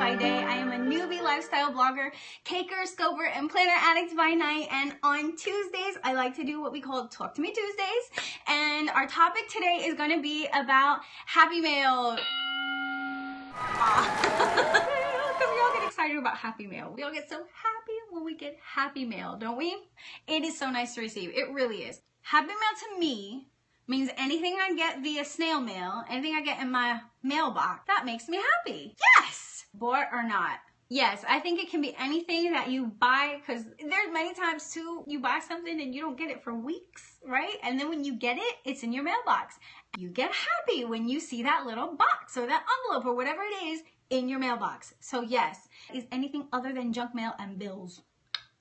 by day. I am a newbie lifestyle blogger, caker, scoper, and planner addict by night. And on Tuesdays, I like to do what we call Talk to Me Tuesdays. And our topic today is going to be about Happy Mail. Because we all get excited about Happy Mail. We all get so happy when we get Happy Mail, don't we? It is so nice to receive. It really is. Happy Mail to me means anything I get via snail mail, anything I get in my mailbox, that makes me happy. Yes! Bought or not. Yes, I think it can be anything that you buy, because there's many times too, you buy something and you don't get it for weeks, right? And then when you get it, it's in your mailbox. You get happy when you see that little box or that envelope or whatever it is in your mailbox. So yes, is anything other than junk mail and bills.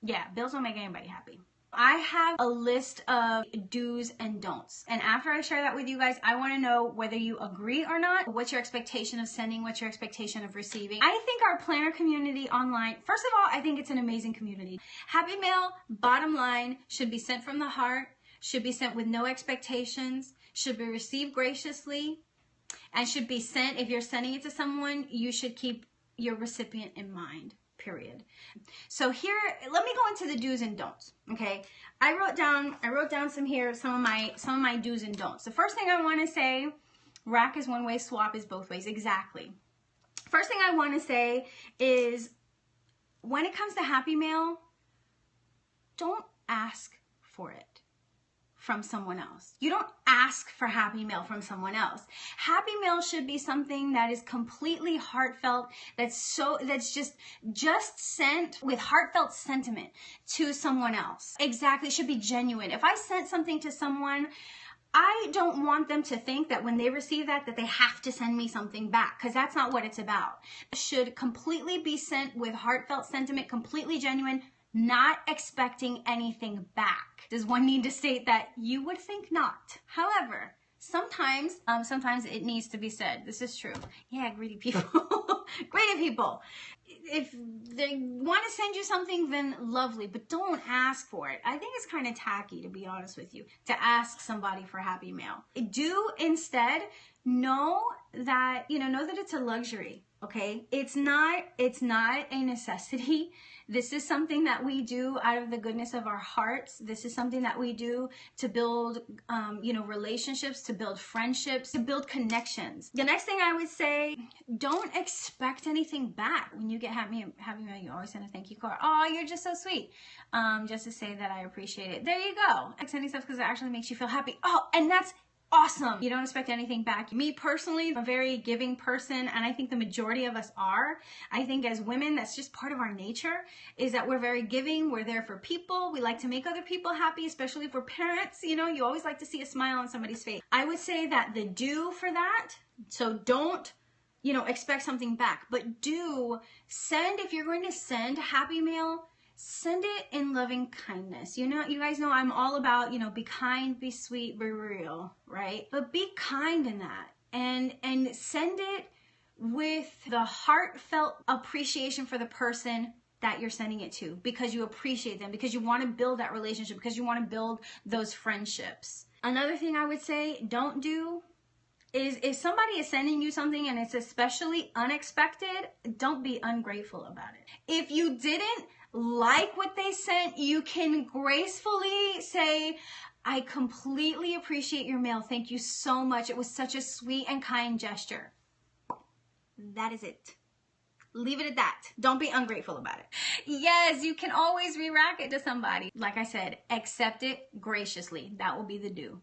Yeah, bills don't make anybody happy. I have a list of do's and don'ts. And after I share that with you guys, I want to know whether you agree or not. What's your expectation of sending? What's your expectation of receiving? I think our planner community online, first of all, I think it's an amazing community. Happy Mail, bottom line, should be sent from the heart, should be sent with no expectations, should be received graciously, and should be sent, if you're sending it to someone, you should keep your recipient in mind. Period. So here, let me go into the do's and don'ts. Okay, I wrote down some of my do's and don'ts. The first thing I want to say, rack is one way, swap is both ways. Exactly. First thing I want to say is, when it comes to Happy Mail, don't ask for it from someone else. You don't ask for Happy Mail from someone else. Happy Mail should be something that is completely heartfelt, that's just sent with heartfelt sentiment to someone else. Exactly, it should be genuine. If I sent something to someone, I don't want them to think that when they receive that they have to send me something back, because that's not what it's about. It should completely be sent with heartfelt sentiment, completely genuine, not expecting anything back. Does one need to state that? You would think not. However, sometimes it needs to be said. This is true. Yeah, greedy people. Greedy people. If they want to send you something, then lovely, but don't ask for it. I think it's kind of tacky, to be honest with you, to ask somebody for Happy Mail. Do instead know that it's a luxury. Okay, it's not a necessity. This is something that we do out of the goodness of our hearts. This is something that we do to build, relationships, to build friendships, to build connections. The next thing I would say, don't expect anything back. When you get Happy Mail, you always send a thank you card. Oh, you're just so sweet. Just to say that I appreciate it. There you go. Sending stuff because it actually makes you feel happy. Oh, and that's awesome. You don't expect anything back. Me personally, I'm a very giving person, and I think the majority of us are. I think as women, that's just part of our nature, is that we're very giving. We're there for people. We like to make other people happy, especially if we're parents. You always like to see a smile on somebody's face. I would say that the do for that, so don't, expect something back, but do send, if you're going to send Happy Mail, send it in loving kindness. You guys know I'm all about, be kind, be sweet, be real, right? But be kind in that, and send it with the heartfelt appreciation for the person that you're sending it to, because you appreciate them, because you want to build that relationship, because you want to build those friendships. Another thing I would say don't do is, if somebody is sending you something and it's especially unexpected, don't be ungrateful about it. If you didn't like what they sent, you can gracefully say, I completely appreciate your mail. Thank you so much. It was such a sweet and kind gesture. That is it. Leave it at that. Don't be ungrateful about it. Yes, you can always re-rack it to somebody. Like I said, accept it graciously. That will be the do.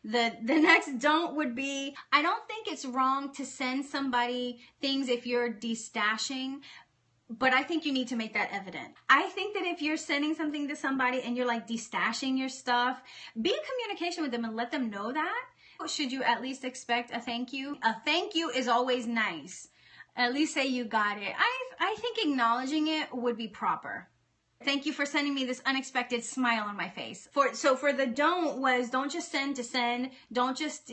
The next don't would be, I don't think it's wrong to send somebody things if you're destashing, but I think you need to make that evident. I think that if you're sending something to somebody and you're like destashing your stuff, be in communication with them and let them know that. Should you at least expect a thank you? A thank you is always nice. At least say you got it. I think acknowledging it would be proper. Thank you for sending me this unexpected smile on my face. So for the don't was, don't just send to send. Don't just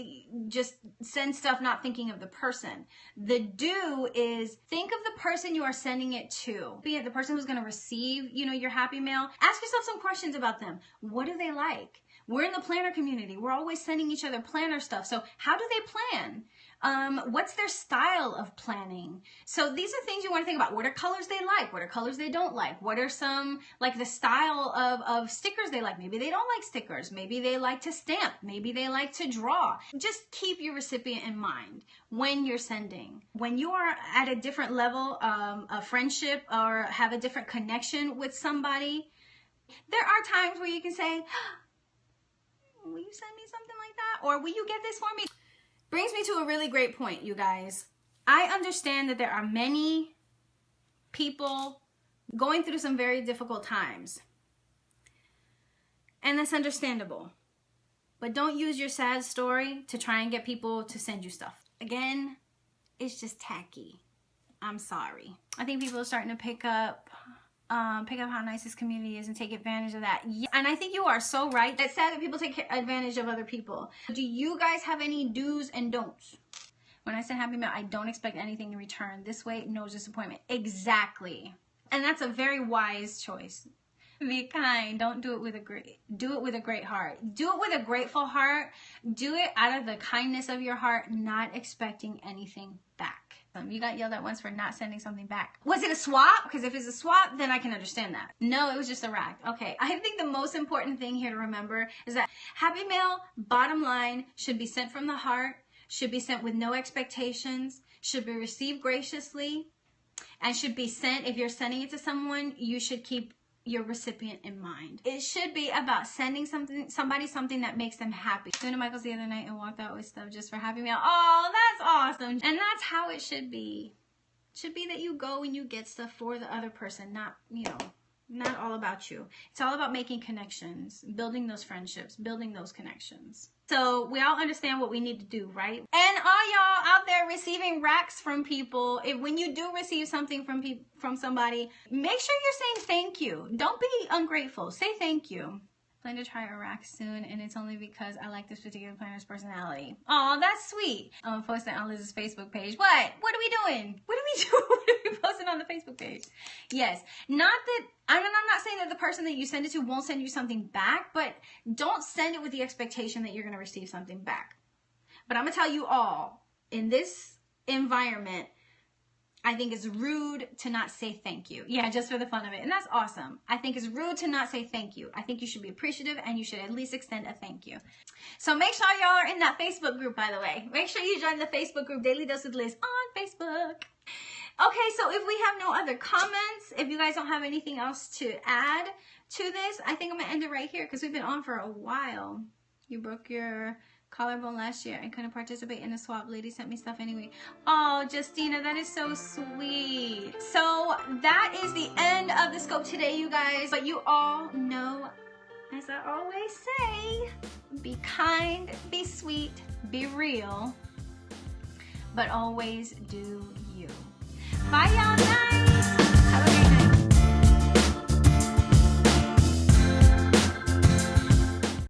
send stuff not thinking of the person. The do is, think of the person you are sending it to. Be it the person who's going to receive, your Happy Mail. Ask yourself some questions about them. What do they like? We're in the planner community. We're always sending each other planner stuff. So how do they plan? What's their style of planning? So these are things you want to think about. What are colors they like? What are colors they don't like? What are some, like the style of stickers they like? Maybe they don't like stickers. Maybe they like to stamp. Maybe they like to draw. Just keep your recipient in mind when you're sending. When you are at a different level of friendship or have a different connection with somebody, there are times where you can say, will you send me something like that? Or will you get this for me? Brings me to a really great point, you guys. I understand that there are many people going through some very difficult times. And that's understandable. But don't use your sad story to try and get people to send you stuff. Again, it's just tacky. I'm sorry. I think people are starting to pick up how nice this community is and take advantage of that. Yeah. And I think you are so right. It's sad that people take advantage of other people. Do you guys have any do's and don'ts? When I send Happy Mail, I don't expect anything in return. This way, no disappointment. Exactly. And that's a very wise choice. Be kind. Don't do it with a great heart. Do it with a grateful heart. Do it out of the kindness of your heart, not expecting anything back. You got yelled at once for not sending something back. Was it a swap? Because if it's a swap, then I can understand that. No, it was just a rack. Okay. I think the most important thing here to remember is that Happy Mail, bottom line, should be sent from the heart, should be sent with no expectations, should be received graciously, and should be sent, if you're sending it to someone, you should keep your recipient in mind. It should be about sending somebody something that makes them happy. I went to Michael's the other night and walked out with stuff just for Happy Mail. Oh, that's awesome. And that's how it should be. It should be that you go and you get stuff for the other person, not, you know, not all about you. It's all about making connections, building those friendships, building those connections. So we all understand what we need to do, right? And all y'all out there receiving racks from people, when you do receive something from somebody, make sure you're saying thank you. Don't be ungrateful. Say thank you. I plan to try a rack soon, and it's only because I like this particular planner's personality. Oh, that's sweet. I'm gonna post it on Liz's Facebook page. What? What are we doing? What are we doing? What are we posting on the Facebook page? Yes. Not that, I'm not saying that the person that you send it to won't send you something back, but don't send it with the expectation that you're gonna receive something back. But I'm gonna tell you all, in this environment, I think it's rude to not say thank you. Yeah, just for the fun of it. And that's awesome. I think it's rude to not say thank you. I think you should be appreciative and you should at least extend a thank you. So make sure y'all are in that Facebook group, by the way. Make sure you join the Facebook group, Daily Dose with Liz on Facebook. Okay, so if we have no other comments, if you guys don't have anything else to add to this, I think I'm going to end it right here because we've been on for a while. You broke your collarbone last year and couldn't participate in the swap. Lady sent me stuff anyway. Oh, Justina, that is so sweet. So that is the end of the scope today, you guys. But you all know, as I always say, be kind, be sweet, be real, but always do you.